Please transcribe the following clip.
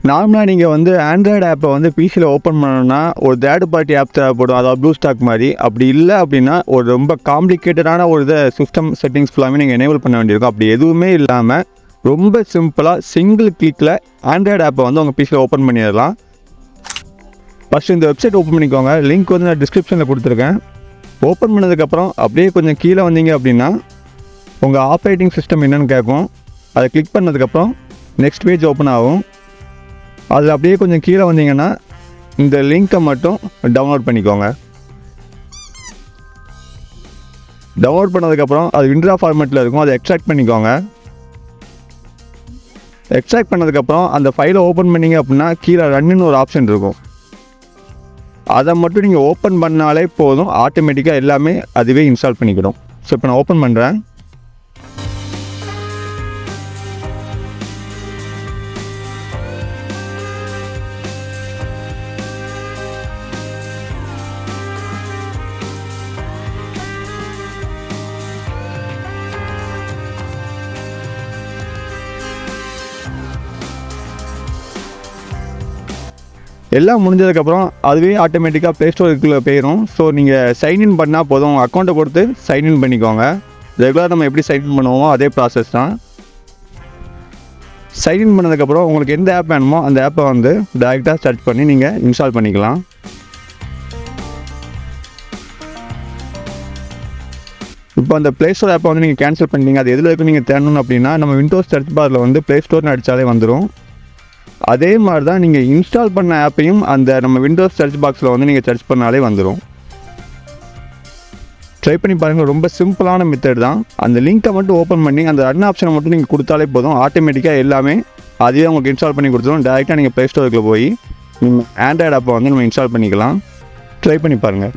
நார்மலாக நீங்கள் வந்து ஆண்ட்ராய்டு ஆப்பை வந்து பிசியில் ஓப்பன் பண்ணணும்னா ஒரு தேர்ட் பார்ட்டி ஆப் தேவைப்படும், அதாவது BlueStack மாதிரி. அப்படி இல்லை அப்படின்னா ஒரு ரொம்ப காம்ப்ளிகேட்டடான ஒரு இதை சிஸ்டம் செட்டிங்ஸ் ஃபுல்லாமே நீங்கள் எனேபிள் பண்ண வேண்டியிருக்கும். அப்படி எதுவுமே இல்லாமல் ரொம்ப சிம்பிளாக சிங்கிள் கிளிக்கில் ஆண்ட்ராய்டு ஆப்பை வந்து உங்கள் பிசியில் ஓப்பன் பண்ணிடலாம். ஃபஸ்ட்டு இந்த வெப்சைட் ஓப்பன் பண்ணிக்கோங்க. லிங்க் வந்து நான் டிஸ்கிரிப்ஷனில் கொடுத்துருக்கேன். ஓப்பன் பண்ணதுக்கப்புறம் அப்படியே கொஞ்சம் கீழே வந்தீங்க அப்படின்னா உங்கள் ஆப்ரேட்டிங் சிஸ்டம் என்னென்னு கேட்கும். அதை கிளிக் பண்ணதுக்கப்புறம் நெக்ஸ்ட் பேஜ் ஓப்பன் ஆகும். அதில் அப்படியே கொஞ்சம் கீழே வந்தீங்கன்னா இந்த லிங்க்கை மட்டும் டவுன்லோட் பண்ணிக்கோங்க. டவுன்லோட் பண்ணதுக்கப்புறம் அது விண்ட்ரா ஃபார்மேட்டில் இருக்கும், அதை எக்ஸ்ட்ராக்ட் பண்ணிக்கோங்க. எக்ஸ்ட்ராக்ட் பண்ணதுக்கப்புறம் அந்த ஃபைலை ஓப்பன் பண்ணிங்க அப்படின்னா கீழே ரன்னுன்னு ஒரு ஆப்ஷன் இருக்கும். அதை மட்டும் நீங்கள் ஓப்பன் பண்ணாலே போதும், ஆட்டோமேட்டிக்காக எல்லாமே அதுவே இன்ஸ்டால் பண்ணிக்கிடும். ஸோ இப்போ நான் ஓப்பன் பண்ணுறேன். எல்லாம் முடிஞ்சதுக்கப்புறம் அதுவே ஆட்டோமேட்டிக்காக ப்ளேஸ்டோருக்குள்ளே போயிடும். ஸோ நீங்கள் சைன்இன் பண்ணால் போதும், உங்கள் அக்கௌண்ட்டை கொடுத்து சைன்இன் பண்ணிக்கோங்க. ரெகுலராக நம்ம எப்படி சைன்இன் பண்ணுவோமோ அதே ப்ராசஸ் தான். சைன்இன் பண்ணதுக்கப்புறம் உங்களுக்கு எந்த ஆப் வேணுமோ அந்த ஆப்பை வந்து டைரெக்டாக சர்ச் பண்ணி நீங்கள் இன்ஸ்டால் பண்ணிக்கலாம். இப்போ அந்த ப்ளேஸ்டோர் ஆப்பை வந்து நீங்கள் கேன்சல் பண்ணிட்டீங்க, அது எதில் இருக்குன்னு நீங்கள் தேடணும் அப்படின்னா நம்ம விண்டோஸ் சர்ச் பாரில் வந்து ப்ளேஸ்டோர்னு அடித்தாலே வந்துடும். அதே மாதிரி தான் நீங்கள் இன்ஸ்டால் பண்ண ஆப்பையும் அந்த நம்ம விண்டோஸ் சர்ச் பாக்ஸில் வந்து நீங்கள் சர்ச் பண்ணாலே வந்துடும். ட்ரை பண்ணி பாருங்கள், ரொம்ப சிம்பிளான மெத்தட் தான். அந்த லிங்க்கை மட்டும் ஓப்பன் பண்ணி அந்த ரன் ஆப்ஷனை மட்டும் நீங்கள் கொடுத்தாலே போதும், ஆட்டோமேட்டிக்காக எல்லாமே அதுவே உங்களுக்கு இன்ஸ்டால் பண்ணி கொடுத்துரும். டேரெக்டாக நீங்கள் ப்ளே ஸ்டோருக்குள்ளே போய் நீங்கள் ஆண்ட்ராய்டு ஆப்பை வந்து நம்ம இன்ஸ்டால் பண்ணிக்கலாம். ட்ரை பண்ணி பாருங்கள்.